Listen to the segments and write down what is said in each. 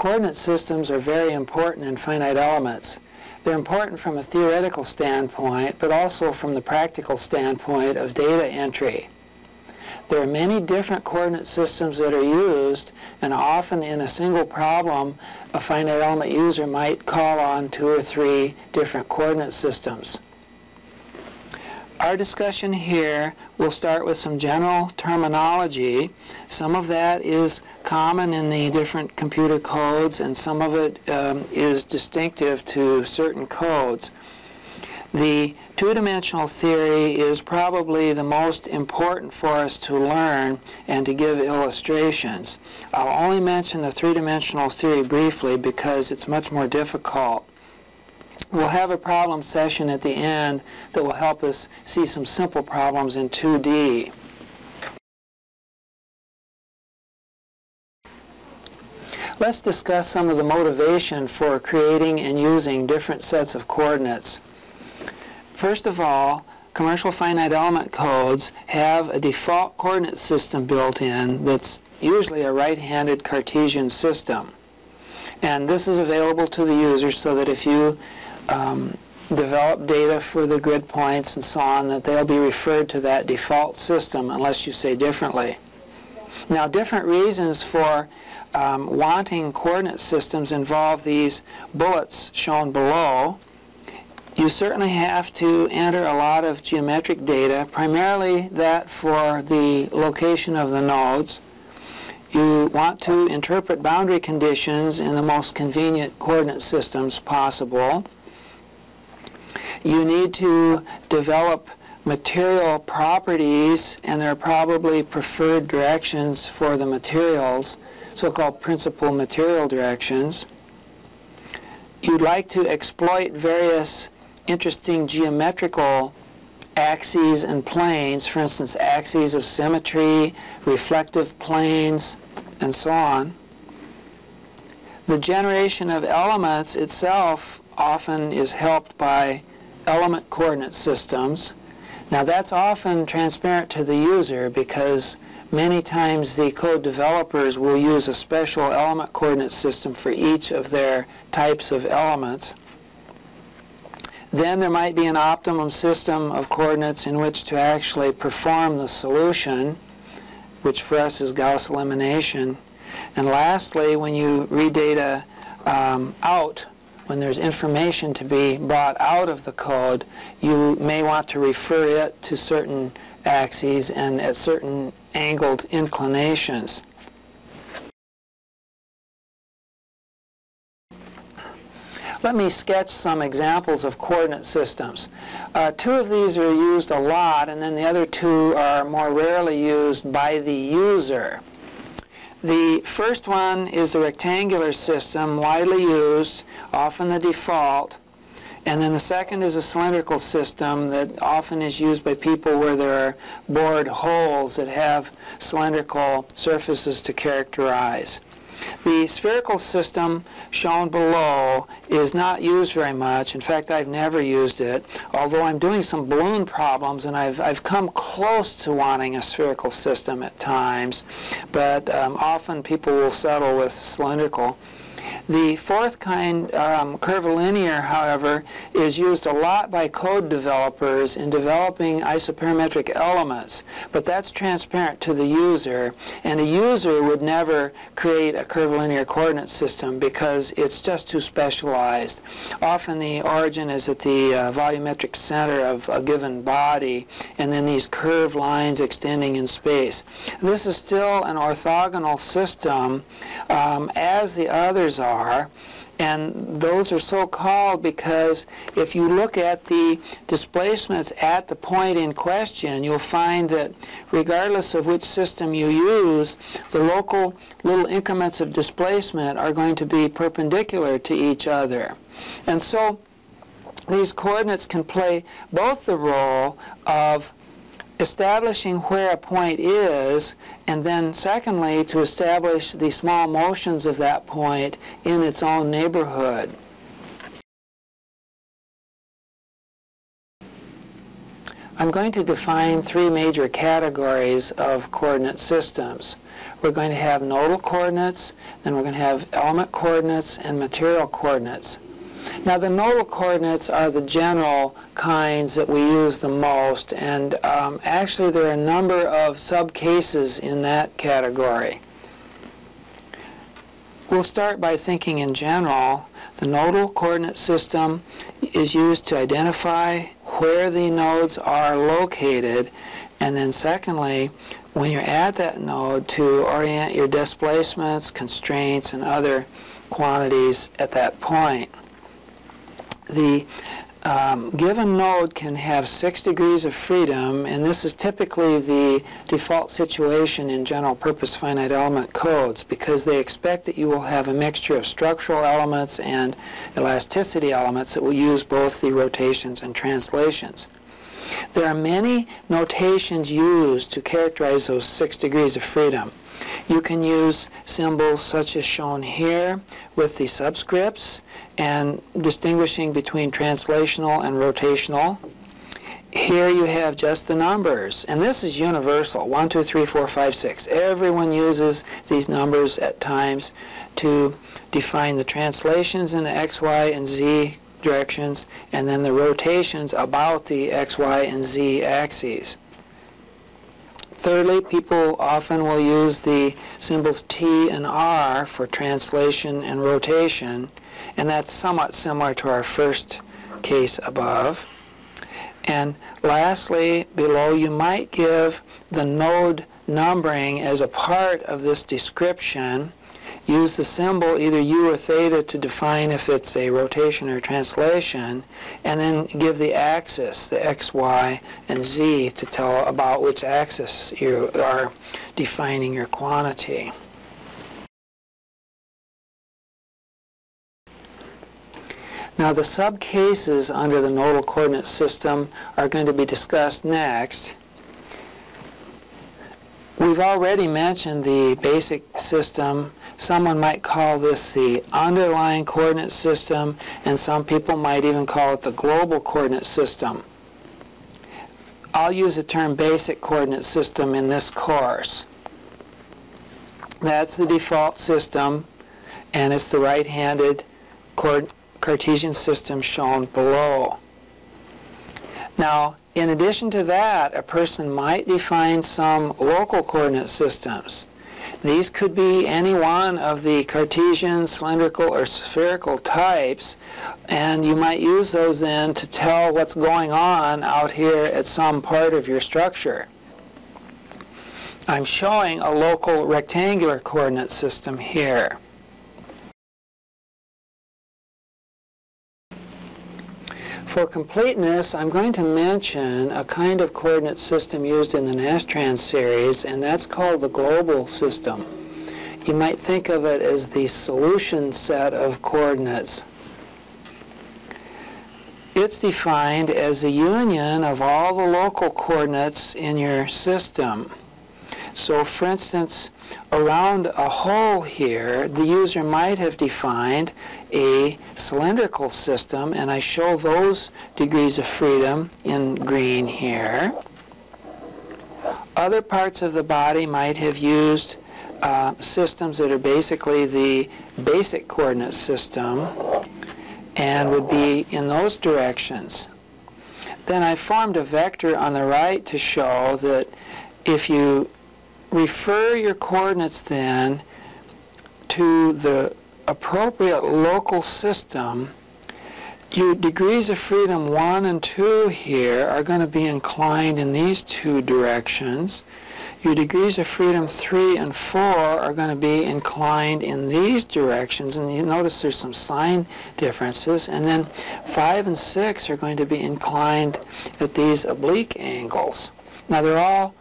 Coordinate systems are very important in finite elements. They're important from a theoretical standpoint, but also from the practical standpoint of data entry. There are many different coordinate systems that are used, and often in a single problem, a finite element user might call on 2 or 3 different coordinate systems. Our discussion here will start with some general terminology. Some of that is common in the different computer codes, and some of it is distinctive to certain codes. The two-dimensional theory is probably the most important for us to learn and to give illustrations. I'll only mention the three-dimensional theory briefly because it's much more difficult. We'll have a problem session at the end that will help us see some simple problems in 2D. Let's discuss some of the motivation for creating and using different sets of coordinates. First of all, commercial finite element codes have a default coordinate system built in that's usually a right-handed Cartesian system. And this is available to the user so that if you develop data for the grid points and so on, that they'll be referred to that default system unless you say differently. Now, different reasons for wanting coordinate systems involve these bullets shown below. You certainly have to enter a lot of geometric data, primarily that for the location of the nodes. You want to interpret boundary conditions in the most convenient coordinate systems possible. You need to develop material properties, and there are probably preferred directions for the materials, so-called principal material directions. You'd like to exploit various interesting geometrical axes and planes, for instance, axes of symmetry, reflective planes, and so on. The generation of elements itself often is helped by element coordinate systems. Now, that's often transparent to the user because many times the code developers will use a special element coordinate system for each of their types of elements. Then there might be an optimum system of coordinates in which to actually perform the solution, which for us is Gauss elimination. And lastly, when you read data out, when there's information to be brought out of the code, you may want to refer it to certain axes and at certain angled inclinations. Let me sketch some examples of coordinate systems. 2 of these are used a lot, and then the other 2 are more rarely used by the user. The first one is the rectangular system, widely used, often the default. And then the second is a cylindrical system that often is used by people where there are bored holes that have cylindrical surfaces to characterize. The spherical system shown below is not used very much. In fact, I've never used it, although I'm doing some balloon problems, and I've come close to wanting a spherical system at times, but often people will settle with cylindrical. The fourth kind, curvilinear, however, is used a lot by code developers in developing isoperimetric elements, but that's transparent to the user, and a user would never create a curvilinear coordinate system because it's just too specialized. Often the origin is at the volumetric center of a given body, and then these curved lines extending in space. This is still an orthogonal system, as the others are, and those are so called because if you look at the displacements at the point in question, you'll find that regardless of which system you use, the local little increments of displacement are going to be perpendicular to each other. And so these coordinates can play both the role of establishing where a point is, and then secondly, to establish the small motions of that point in its own I'm going to define three major categories of coordinate systems. We're going to have nodal coordinates, then we're going to have element coordinates, and material coordinates. Now the nodal coordinates are the general kinds that we use the most, and actually there are a number of sub-cases in that category. We'll start by thinking in general. The nodal coordinate system is used to identify where the nodes are located, and then secondly, when you're at that node, to orient your displacements, constraints, and other quantities at that point. The given node can have 6 degrees of freedom, and this is typically the default situation in general purpose finite element codes, because they expect that you will have a mixture of structural elements and elasticity elements that will use both the rotations and translations. There are many notations used to characterize those 6 degrees of freedom. You can use symbols such as shown here with the subscripts and distinguishing between translational and rotational. Here you have just the numbers, and this is universal, 1, 2, 3, 4, 5, 6. Everyone uses these numbers at times to define the translations in the x, y, and z directions, and then the rotations about the x, y, and z axes. Thirdly, people often will use the symbols T and R for translation and rotation, and that's somewhat similar to our first case above. And lastly, below, you might give the node numbering as a part of this description. Use the symbol either U or theta to define if it's a rotation or translation, and then give the axis, the x, y, and z, to tell about which axis you are defining your quantity. Now the sub-cases under the nodal coordinate system are going to be discussed next. We've already mentioned the basic system. Someone might call this the underlying coordinate system, and some people might even call it the global coordinate system. I'll use the term basic coordinate system in this course. That's the default system, and it's the right-handed Cartesian system shown below. Now, in addition to that, a person might define some local coordinate systems. These could be any one of the Cartesian, cylindrical, or spherical types, and you might use those then to tell what's going on out here at some part of your structure. I'm showing a local rectangular coordinate system here. For completeness, I'm going to mention a kind of coordinate system used in the Nastran series, and that's called the global system. You might think of it as the solution set of coordinates. It's defined as a union of all the local coordinates in your system. So, for instance, around a hole here, the user might have defined a cylindrical system, and I show those degrees of freedom in green here. Other parts of the body might have used systems that are basically the basic coordinate system and would be in those directions. Then I formed a vector on the right to show that if you refer your coordinates then to the appropriate local system, your degrees of freedom 1 and 2 here are going to be inclined in these two directions. Your degrees of freedom 3 and 4 are going to be inclined in these directions, and you notice there's some sign differences. And then 5 and 6 are going to be inclined at these oblique angles. Now they're all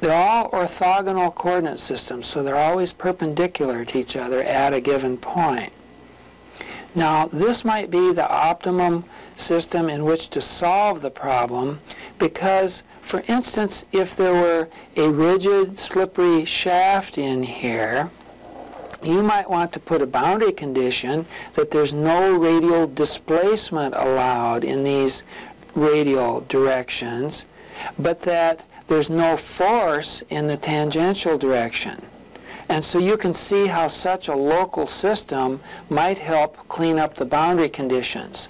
orthogonal coordinate systems, so they're always perpendicular to each other at a given point. Now, this might be the optimum system in which to solve the problem because, for instance, if there were a rigid, slippery shaft in here, you might want to put a boundary condition that there's no radial displacement allowed in these radial directions. but that there's no force in the tangential direction. And so you can see how such a local system might help clean up the boundary conditions.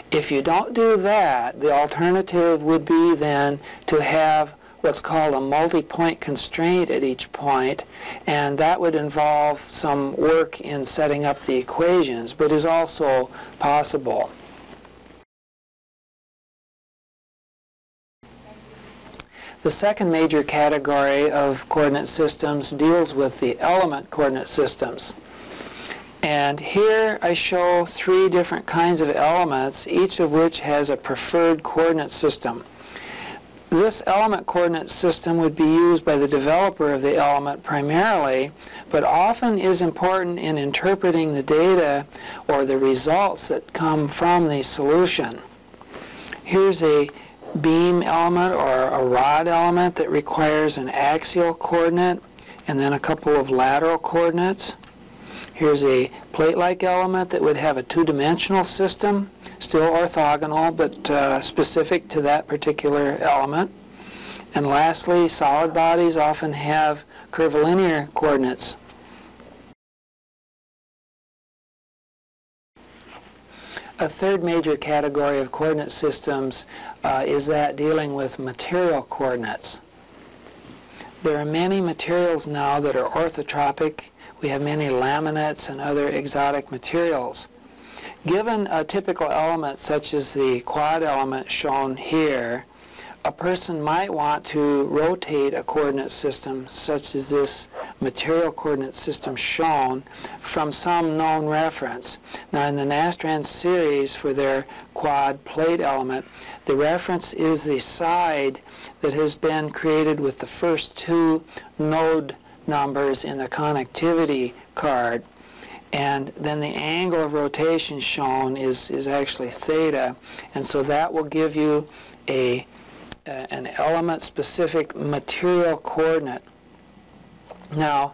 If you don't do that, the alternative would be then to have what's called a multi-point constraint at each point, and that would involve some work in setting up the equations, but is also possible. The second major category of coordinate systems deals with the element coordinate systems. And here I show three different kinds of elements, each of which has a preferred coordinate system. This element coordinate system would be used by the developer of the element primarily, but often is important in interpreting the data or the results that come from the solution. Here's a beam element or a rod element that requires an axial coordinate and then a couple of lateral coordinates. Here's a plate-like element that would have a two-dimensional system, still orthogonal, but specific to that particular element. And lastly, solid bodies often have curvilinear coordinates. A third major category of coordinate systems is that dealing with material coordinates. There are many materials now that are orthotropic. We have many laminates and other exotic materials. Given a typical element such as the quad element shown here, a person might want to rotate a coordinate system such as this material coordinate system shown from some known reference. Now in the Nastran series for their quad plate element, the reference is the side that has been created with the first two node numbers in the connectivity card, and then the angle of rotation shown is actually theta, and so that will give you an element-specific material coordinate. Now,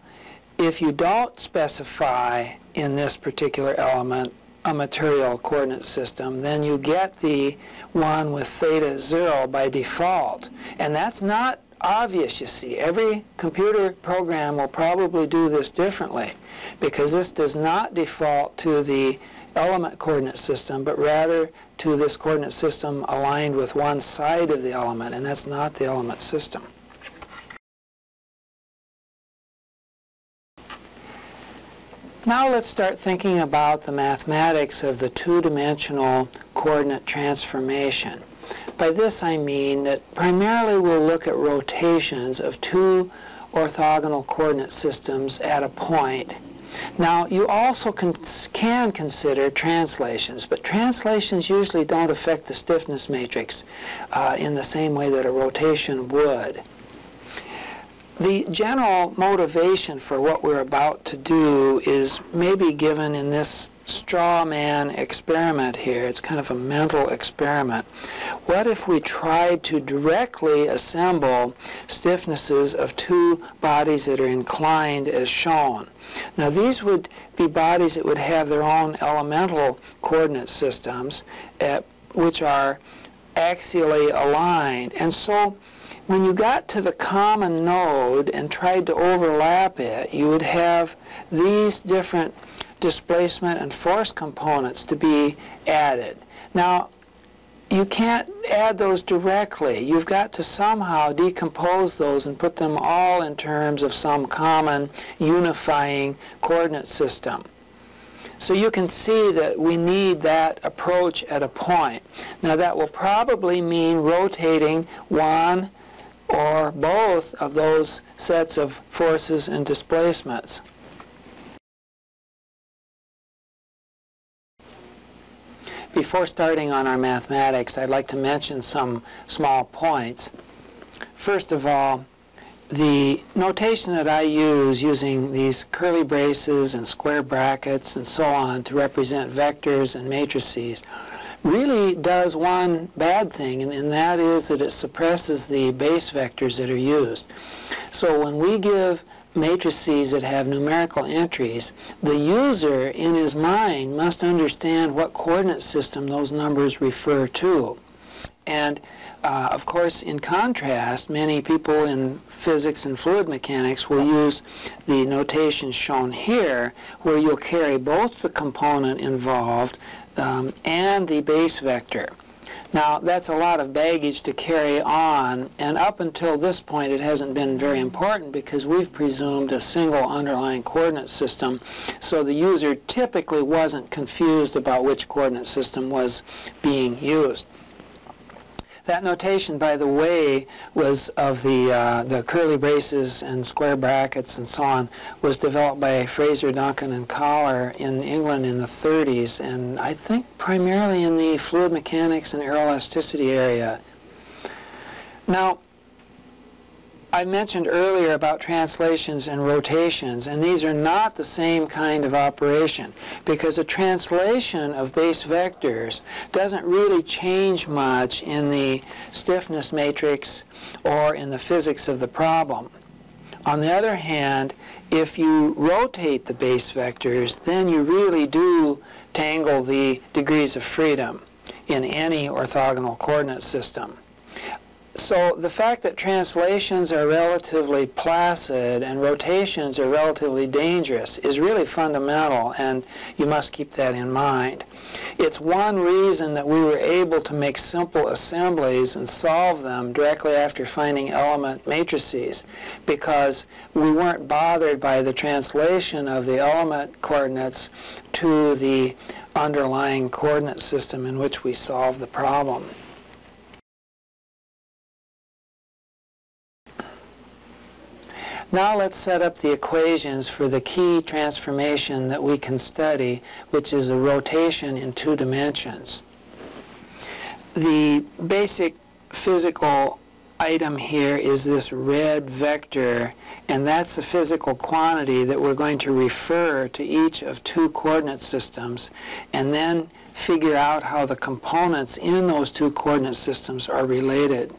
if you don't specify in this particular element a material coordinate system, then you get the one with theta 0 by default, and that's not obvious, you see. Every computer program will probably do this differently because this does not default to the element coordinate system, but rather to this coordinate system aligned with one side of the element, and that's not the element system. Now let's start thinking about the mathematics of the two-dimensional coordinate transformation. By this I mean that primarily we'll look at rotations of two orthogonal coordinate systems at a point. Now you also can consider translations, but translations usually don't affect the stiffness matrix in the same way that a rotation would. The general motivation for what we're about to do is maybe given in this straw man experiment here. It's kind of a mental experiment. What if we tried to directly assemble stiffnesses of two bodies that are inclined as shown? Now these would be bodies that would have their own elemental coordinate systems which are axially aligned, and so when you got to the common node and tried to overlap it, you would have these different displacement and force components to be added. Now, you can't add those directly. You've got to somehow decompose those and put them all in terms of some common unifying coordinate system. So you can see that we need that approach at a point. Now that will probably mean rotating one or both of those sets of forces and displacements. Before starting on our mathematics, I'd like to mention some small points. First of all, the notation that I use using these curly braces and square brackets and so on to represent vectors and matrices really does one bad thing, and that is that it suppresses the base vectors that are used. So when we give matrices that have numerical entries, the user in his mind must understand what coordinate system those numbers refer to. And of course, in contrast, many people in physics and fluid mechanics will use the notation shown here, where you'll carry both the component involved and the base vector. Now, that's a lot of baggage to carry on, and up until this point it hasn't been very important because we've presumed a single underlying coordinate system, so the user typically wasn't confused about which coordinate system was being used. That notation, by the way, was of the curly braces and square brackets and so on, was developed by Fraser, Duncan, and Collar in England in the 30s, and I think primarily in the fluid mechanics and aeroelasticity area. Now, I mentioned earlier about translations and rotations, and these are not the same kind of operation, because a translation of base vectors doesn't really change much in the stiffness matrix or in the physics of the problem. On the other hand, if you rotate the base vectors, then you really do tangle the degrees of freedom in any orthogonal coordinate system. So the fact that translations are relatively placid and rotations are relatively dangerous is really fundamental, and you must keep that in mind. It's one reason that we were able to make simple assemblies and solve them directly after finding element matrices, because we weren't bothered by the translation of the element coordinates to the underlying coordinate system in which we solved the problem. Now let's set up the equations for the key transformation that we can study, which is a rotation in 2 dimensions. The basic physical item here is this red vector, and that's a physical quantity that we're going to refer to each of 2 coordinate systems, and then figure out how the components in those 2 coordinate systems are related.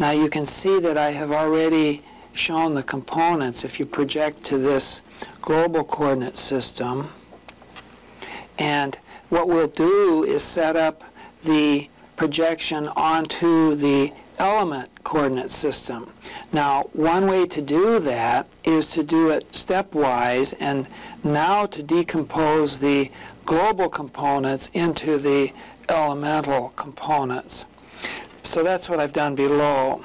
Now you can see that I have already shown the components if you project to this global coordinate system, and what we'll do is set up the projection onto the element coordinate system. Now, one way to do that is to do it stepwise, and now to decompose the global components into the elemental components. So that's what I've done below.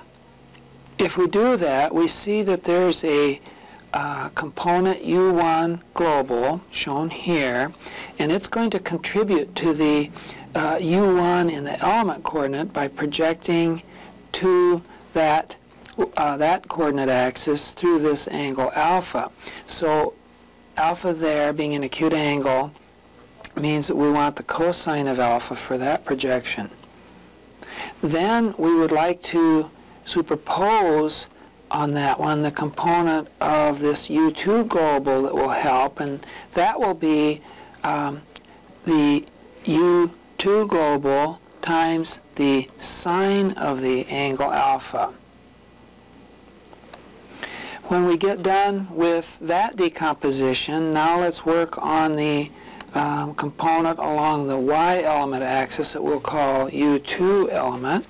If we do that, we see that there's a component U1 global shown here, and it's going to contribute to the U1 in the element coordinate by projecting to that coordinate axis through this angle alpha. So alpha there being an acute angle means that we want the cosine of alpha for that projection. Then we would like to superpose on that one the component of this U2 global that will help, and that will be the U2 global times the sine of the angle alpha. When we get done with that decomposition, now let's work on the component along the y element axis that we'll call U2 element,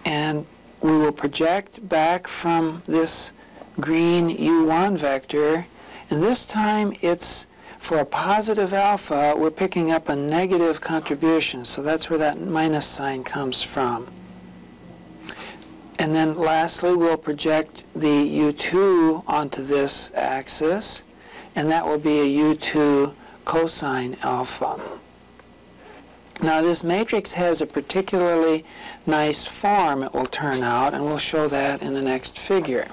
and we will project back from this green U1 vector, and this time it's for a positive alpha, we're picking up a negative contribution, so that's where that minus sign comes from. And then lastly, we'll project the U2 onto this axis, and that will be a U2 cosine alpha. Now this matrix has a particularly nice form, it will turn out, and we'll show that in the next figure.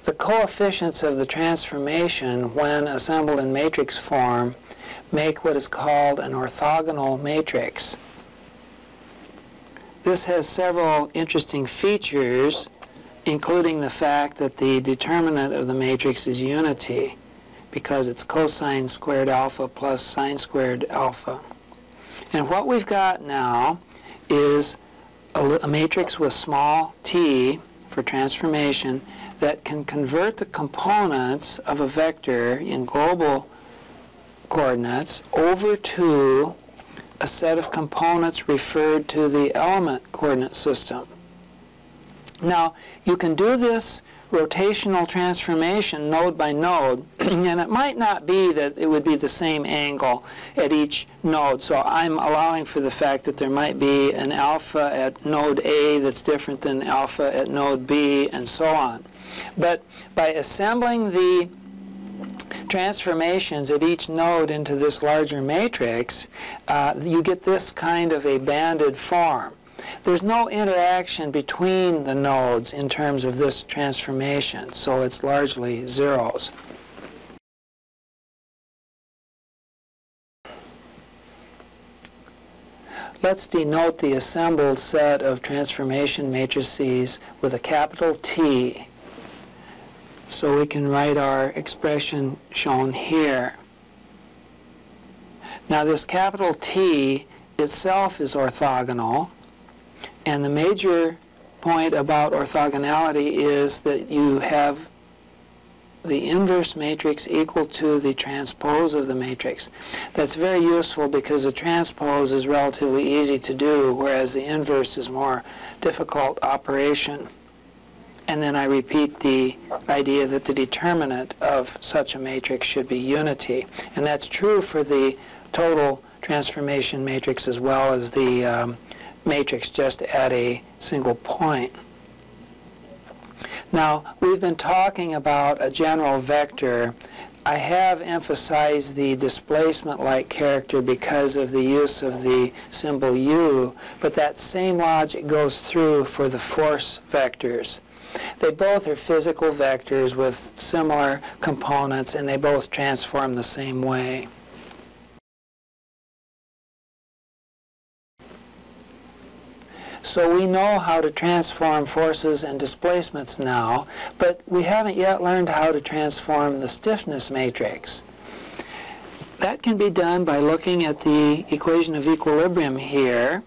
The coefficients of the transformation when assembled in matrix form make what is called an orthogonal matrix. This has several interesting features, including the fact that the determinant of the matrix is unity, because it's cosine squared alpha plus sine squared alpha. And what we've got now is a matrix with small t for transformation that can convert the components of a vector in global coordinates over to a set of components referred to the element coordinate system. Now, you can do this rotational transformation node by node, and it might not be that it would be the same angle at each node. So I'm allowing for the fact that there might be an alpha at node A that's different than alpha at node B, and so on. But by assembling the transformations at each node into this larger matrix, you get this kind of a banded form. There's no interaction between the nodes in terms of this transformation, so it's largely zeros. Let's denote the assembled set of transformation matrices with a capital T, so we can write our expression shown here. Now, this capital T itself is orthogonal, and the major point about orthogonality is that you have the inverse matrix equal to the transpose of the matrix. That's very useful because the transpose is relatively easy to do, whereas the inverse is more difficult operation. And then I repeat the idea that the determinant of such a matrix should be unity. And that's true for the total transformation matrix as well as the matrix just at a single point. Now, we've been talking about a general vector. I have emphasized the displacement-like character because of the use of the symbol U, but that same logic goes through for the force vectors. They both are physical vectors with similar components, and they both transform the same way. So we know how to transform forces and displacements now, but we haven't yet learned how to transform the stiffness matrix. That can be done by looking at the equation of equilibrium here,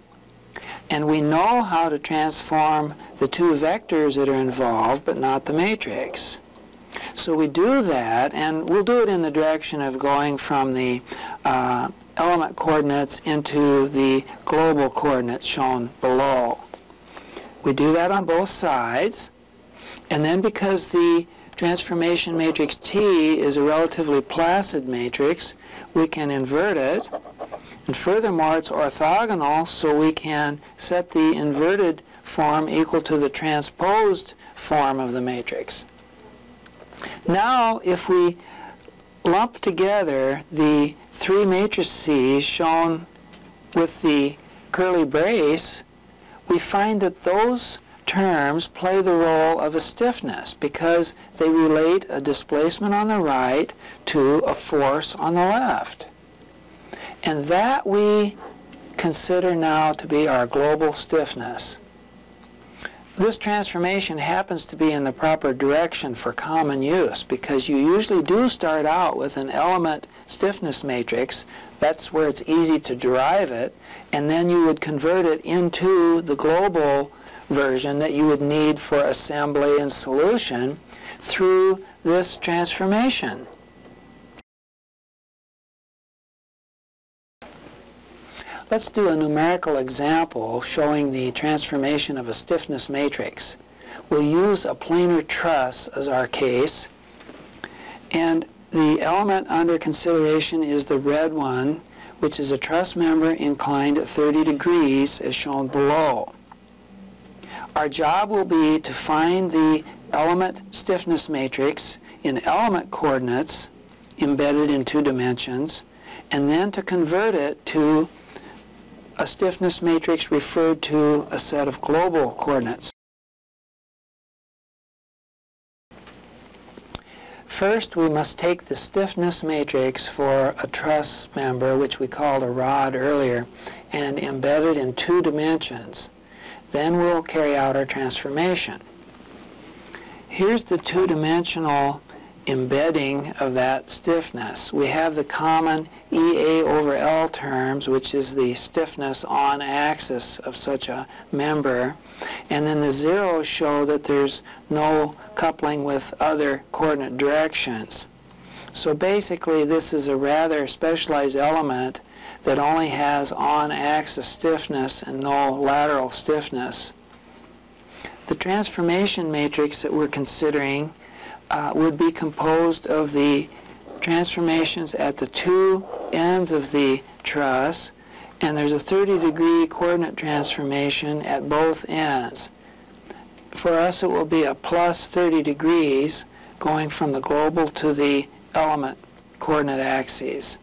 and we know how to transform the two vectors that are involved, but not the matrix. So we do that, and we'll do it in the direction of going from the element coordinates into the global coordinates shown below. We do that on both sides, and then because the transformation matrix T is a relatively placid matrix, we can invert it, and furthermore it's orthogonal, so we can set the inverted form equal to the transposed form of the matrix. Now, if we lump together the three matrices shown with the curly brace, we find that those terms play the role of a stiffness because they relate a displacement on the right to a force on the left. And that we consider now to be our global stiffness. This transformation happens to be in the proper direction for common use because you usually do start out with an element stiffness matrix. That's where it's easy to derive it, and then you would convert it into the global version that you would need for assembly and solution through this transformation. Let's do a numerical example showing the transformation of a stiffness matrix. We'll use a planar truss as our case, and the element under consideration is the red one, which is a truss member inclined at 30 degrees as shown below. Our job will be to find the element stiffness matrix in element coordinates embedded in 2 dimensions, and then to convert it to a stiffness matrix referred to a set of global coordinates. First, we must take the stiffness matrix for a truss member, which we called a rod earlier, and embed it in 2 dimensions. Then we'll carry out our transformation. Here's the 2-dimensional embedding of that stiffness. We have the common EA over L terms, which is the stiffness on axis of such a member, and then the zeros show that there's no coupling with other coordinate directions. So basically this is a rather specialized element that only has on-axis stiffness and no lateral stiffness. The transformation matrix that we're considering would be composed of the transformations at the two ends of the truss, and there's a 30-degree coordinate transformation at both ends. For us it will be a plus 30 degrees going from the global to the element coordinate axes.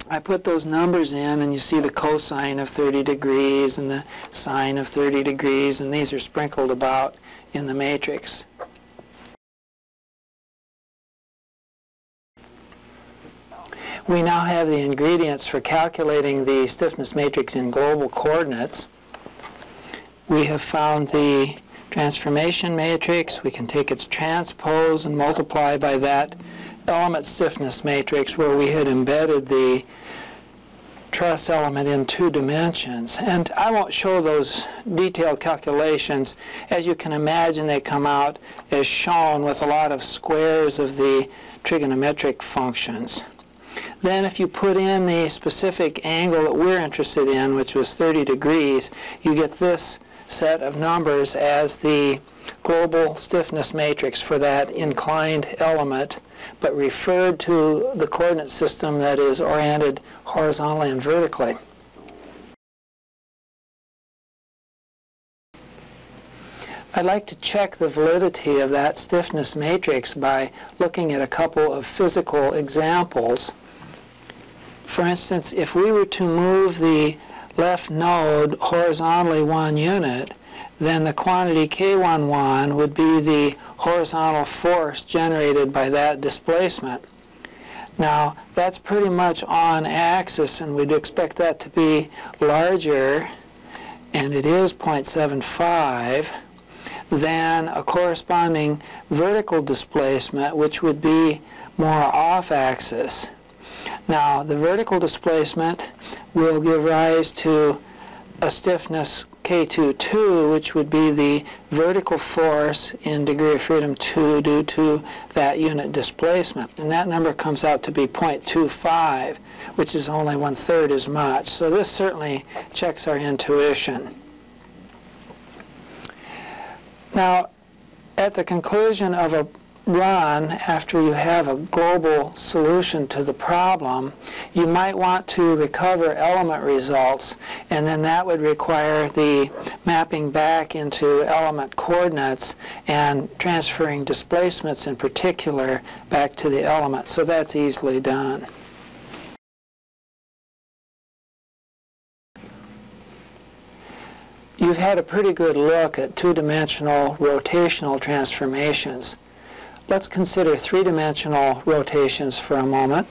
I put those numbers in, and you see the cosine of 30 degrees and the sine of 30 degrees, and these are sprinkled about in the matrix. We now have the ingredients for calculating the stiffness matrix in global coordinates. We have found the transformation matrix. We can take its transpose and multiply by that element stiffness matrix where we had embedded the truss element in 2 dimensions. And I won't show those detailed calculations. As you can imagine, they come out as shown with a lot of squares of the trigonometric functions. Then if you put in the specific angle that we're interested in, which was 30 degrees, you get this set of numbers as the global stiffness matrix for that inclined element, but referred to the coordinate system that is oriented horizontally and vertically. I'd like to check the validity of that stiffness matrix by looking at a couple of physical examples. For instance, if we were to move the left node horizontally 1 unit, then the quantity K11 would be the horizontal force generated by that displacement. Now, that's pretty much on axis, and we'd expect that to be larger, and it is 0.75, than a corresponding vertical displacement, which would be more off axis. Now, the vertical displacement will give rise to a stiffness K22, which would be the vertical force in degree of freedom 2 due to that unit displacement. And that number comes out to be 0.25, which is only 1/3 as much. So this certainly checks our intuition. Now, at the conclusion of a run, after you have a global solution to the problem, you might want to recover element results, and then that would require the mapping back into element coordinates and transferring displacements in particular back to the element. So that's easily done. You've had a pretty good look at 2-dimensional rotational transformations. Let's consider 3-dimensional rotations for a moment.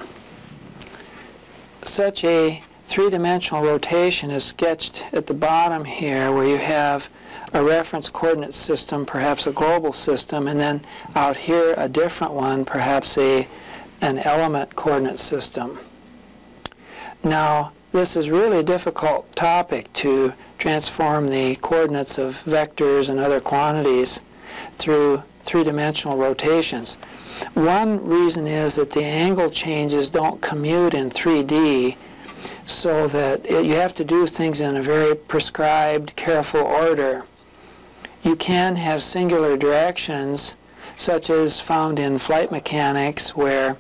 Such a 3-dimensional rotation is sketched at the bottom here, where you have a reference coordinate system, perhaps a global system, and then out here a different one, perhaps an element coordinate system. Now, this is really a difficult topic to transform the coordinates of vectors and other quantities through 3-dimensional rotations. One reason is that the angle changes don't commute in 3D, so that you have to do things in a very prescribed, careful order. You can have singular directions, such as found in flight mechanics, where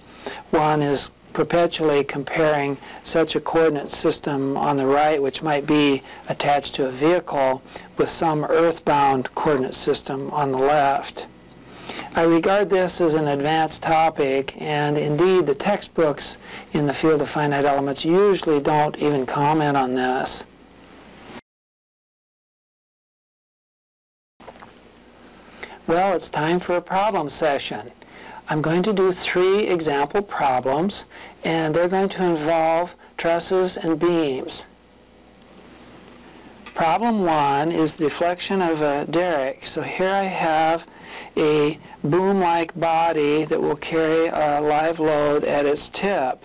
one is perpetually comparing such a coordinate system on the right, which might be attached to a vehicle, with some earthbound coordinate system on the left. I regard this as an advanced topic, and indeed the textbooks in the field of finite elements usually don't even comment on this. Well, it's time for a problem session. I'm going to do 3 example problems, and they're going to involve trusses and beams. Problem 1 is the deflection of a derrick. So here I have a boom-like body that will carry a live load at its tip.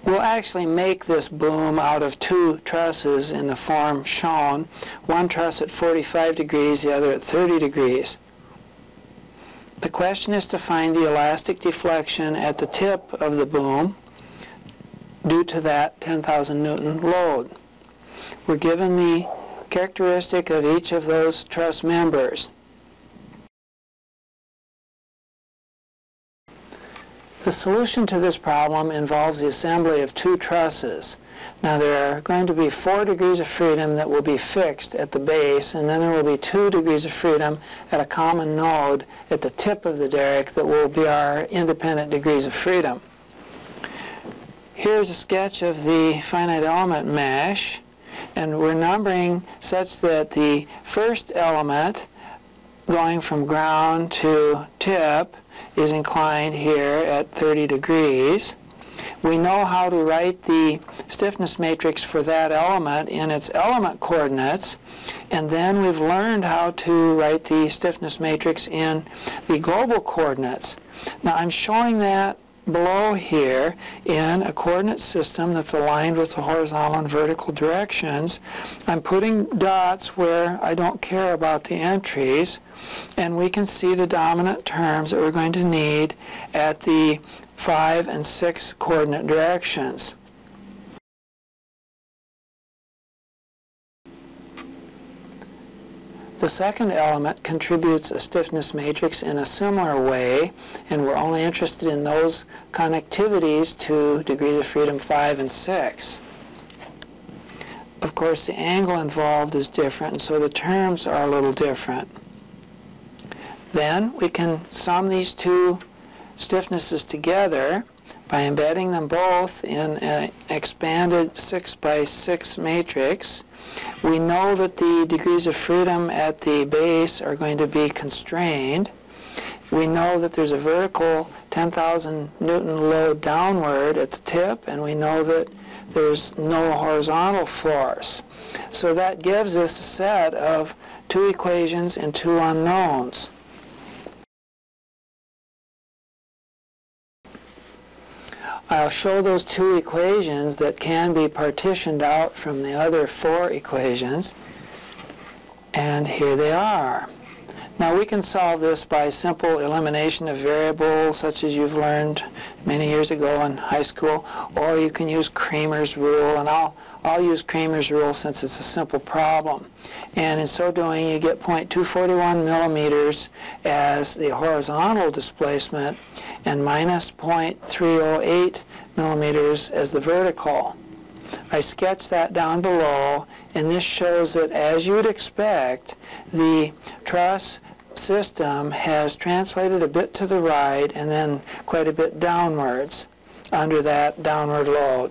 We'll actually make this boom out of 2 trusses in the form shown, one truss at 45 degrees, the other at 30 degrees. The question is to find the elastic deflection at the tip of the boom due to that 10,000 Newton load. We're given the characteristic of each of those truss members. The solution to this problem involves the assembly of two trusses. Now there are going to be 4 degrees of freedom that will be fixed at the base, and then there will be 2 degrees of freedom at a common node at the tip of the derrick that will be our independent degrees of freedom. Here's a sketch of the finite element mesh, and we're numbering such that the first element going from ground to tip is inclined here at 30 degrees. We know how to write the stiffness matrix for that element in its element coordinates, and then we've learned how to write the stiffness matrix in the global coordinates. Now I'm showing that below here in a coordinate system that's aligned with the horizontal and vertical directions. I'm putting dots where I don't care about the entries, and we can see the dominant terms that we're going to need at the 5 and 6 coordinate directions. The second element contributes a stiffness matrix in a similar way, and we're only interested in those connectivities to degrees of freedom 5 and 6. Of course, the angle involved is different, and so the terms are a little different. Then we can sum these two stiffnesses together by embedding them both in an expanded 6 by 6 matrix. We know that the degrees of freedom at the base are going to be constrained. We know that there's a vertical 10,000 Newton load downward at the tip, and we know that there's no horizontal force. So that gives us a set of 2 equations and 2 unknowns. I'll show those 2 equations that can be partitioned out from the other 4 equations, and here they are. Now we can solve this by simple elimination of variables, such as you've learned many years ago in high school, or you can use Kramer's rule, and I'll use Kramer's rule since it's a simple problem. And in so doing, you get 0.241 millimeters as the horizontal displacement and minus 0.308 millimeters as the vertical. I sketched that down below, and this shows that, as you would expect, the truss system has translated a bit to the right and then quite a bit downwards under that downward load.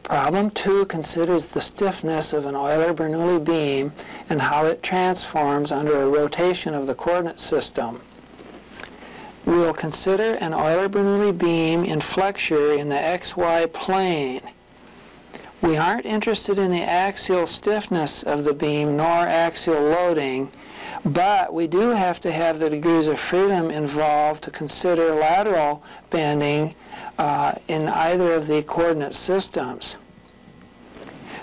Problem 2 considers the stiffness of an Euler Bernoulli beam and how it transforms under a rotation of the coordinate system. We will consider an Euler Bernoulli beam in flexure in the xy plane. We aren't interested in the axial stiffness of the beam nor axial loading, but we do have to have the degrees of freedom involved to consider lateral bending in either of the coordinate systems.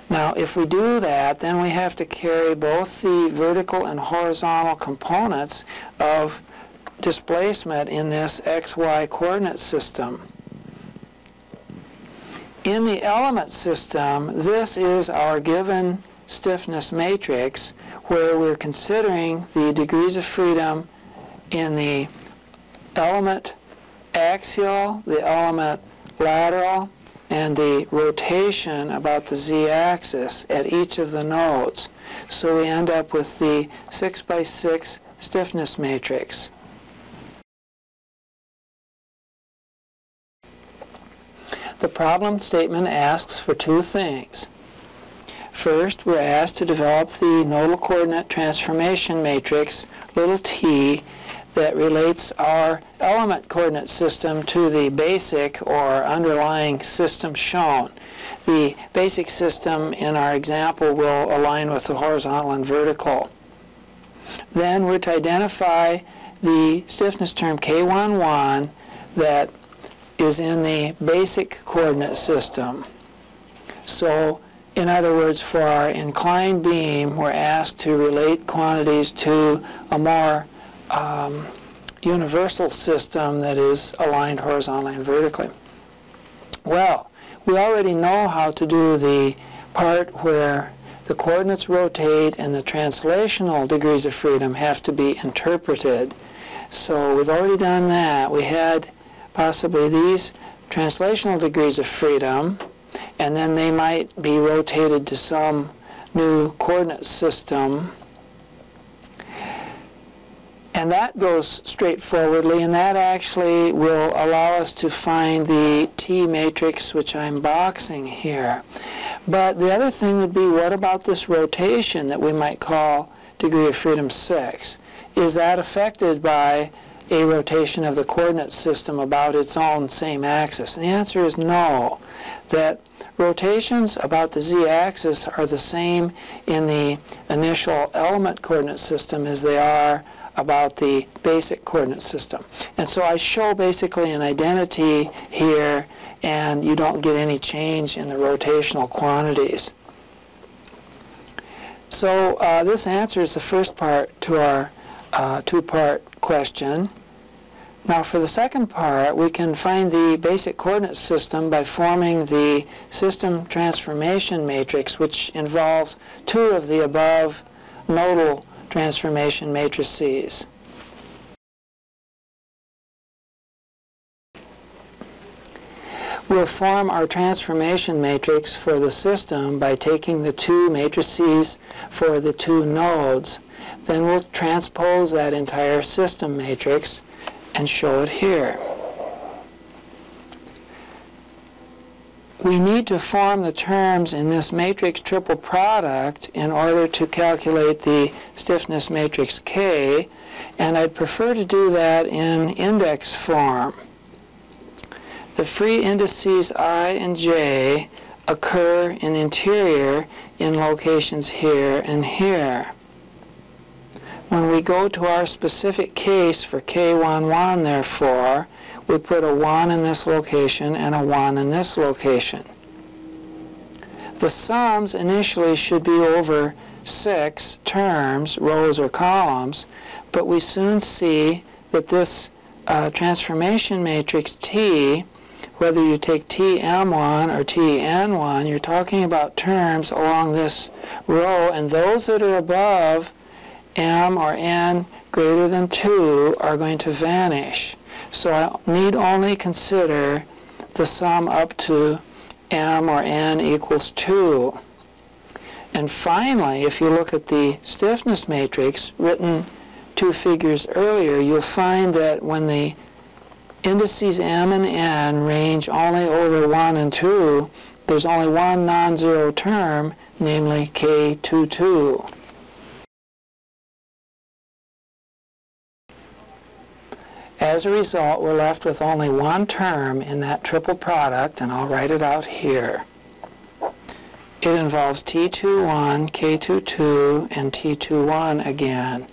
Now, if we do that, then we have to carry both the vertical and horizontal components of displacement in this xy coordinate system. In the element system, this is our given stiffness matrix, where we're considering the degrees of freedom in the element axial, the element lateral, and the rotation about the z-axis at each of the nodes. So we end up with the 6 by 6 stiffness matrix. The problem statement asks for 2 things. First, we're asked to develop the nodal coordinate transformation matrix, little t, that relates our element coordinate system to the basic or underlying system shown. The basic system in our example will align with the horizontal and vertical. Then we're to identify the stiffness term K11 that is in the basic coordinate system. So In other words, for our inclined beam, we're asked to relate quantities to a more universal system that is aligned horizontally and vertically. Well, we already know how to do the part where the coordinates rotate and the translational degrees of freedom have to be interpreted. So we've already done that. We had possibly these translational degrees of freedom, and then they might be rotated to some new coordinate system. And that goes straightforwardly, and that actually will allow us to find the T matrix, which I'm boxing here. But the other thing would be, what about this rotation that we might call degree of freedom 6? Is that affected by a rotation of the coordinate system about its own same axis? And the answer is no. That rotations about the z-axis are the same in the initial element coordinate system as they are about the basic coordinate system. And so I show basically an identity here, and you don't get any change in the rotational quantities. So this answers the first part to our two-part question. Now for the second part, we can find the basic coordinate system by forming the system transformation matrix, which involves two of the above nodal transformation matrices. We'll form our transformation matrix for the system by taking the two matrices for the two nodes. Then we'll transpose that entire system matrix and show it here. We need to form the terms in this matrix triple product in order to calculate the stiffness matrix K, and I'd prefer to do that in index form. The free indices I and J occur in the interior in locations here and here. When we go to our specific case for K11, therefore, we put a 1 in this location and a 1 in this location. The sums initially should be over 6 terms, rows or columns, but we soon see that this transformation matrix T, whether you take Tm1 or Tn1, you're talking about terms along this row, and those that are above m or n greater than 2 are going to vanish. So I need only consider the sum up to m or n equals 2. And finally, if you look at the stiffness matrix written 2 figures earlier, you'll find that when the indices m and n range only over 1 and 2, there's only one non-zero term, namely K22. As a result, we're left with only one term in that triple product, and I'll write it out here. It involves T21, K22, and T21 again,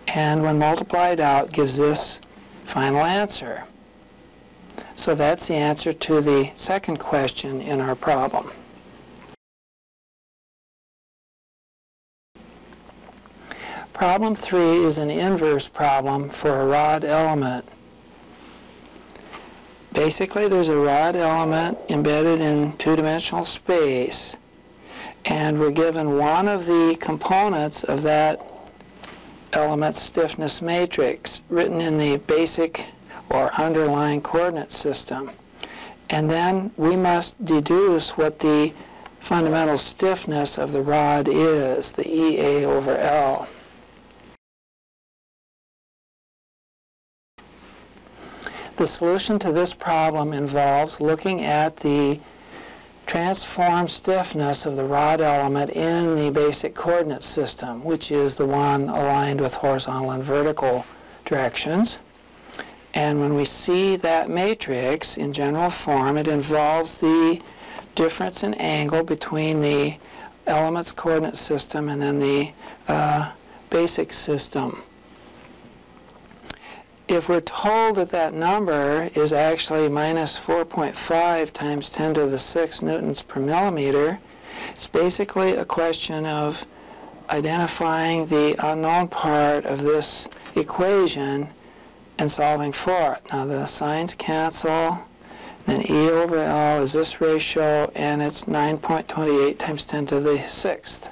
and when multiplied out gives this final answer. So that's the answer to the second question in our problem. Problem 3 is an inverse problem for a rod element. Basically, there's a rod element embedded in two-dimensional space, and we're given one of the components of that element's stiffness matrix written in the basic or underlying coordinate system. And then we must deduce what the fundamental stiffness of the rod is, the EA over L. The solution to this problem involves looking at the transformed stiffness of the rod element in the basic coordinate system, which is the one aligned with horizontal and vertical directions. And when we see that matrix in general form, it involves the difference in angle between the element's coordinate system and then the basic system. If we're told that that number is actually minus 4.5 times 10 to the 6 newtons per millimeter, It's basically a question of identifying the unknown part of this equation and solving for it. Now the signs cancel, then E over L is this ratio, and it's 9.28 times 10 to the 6th.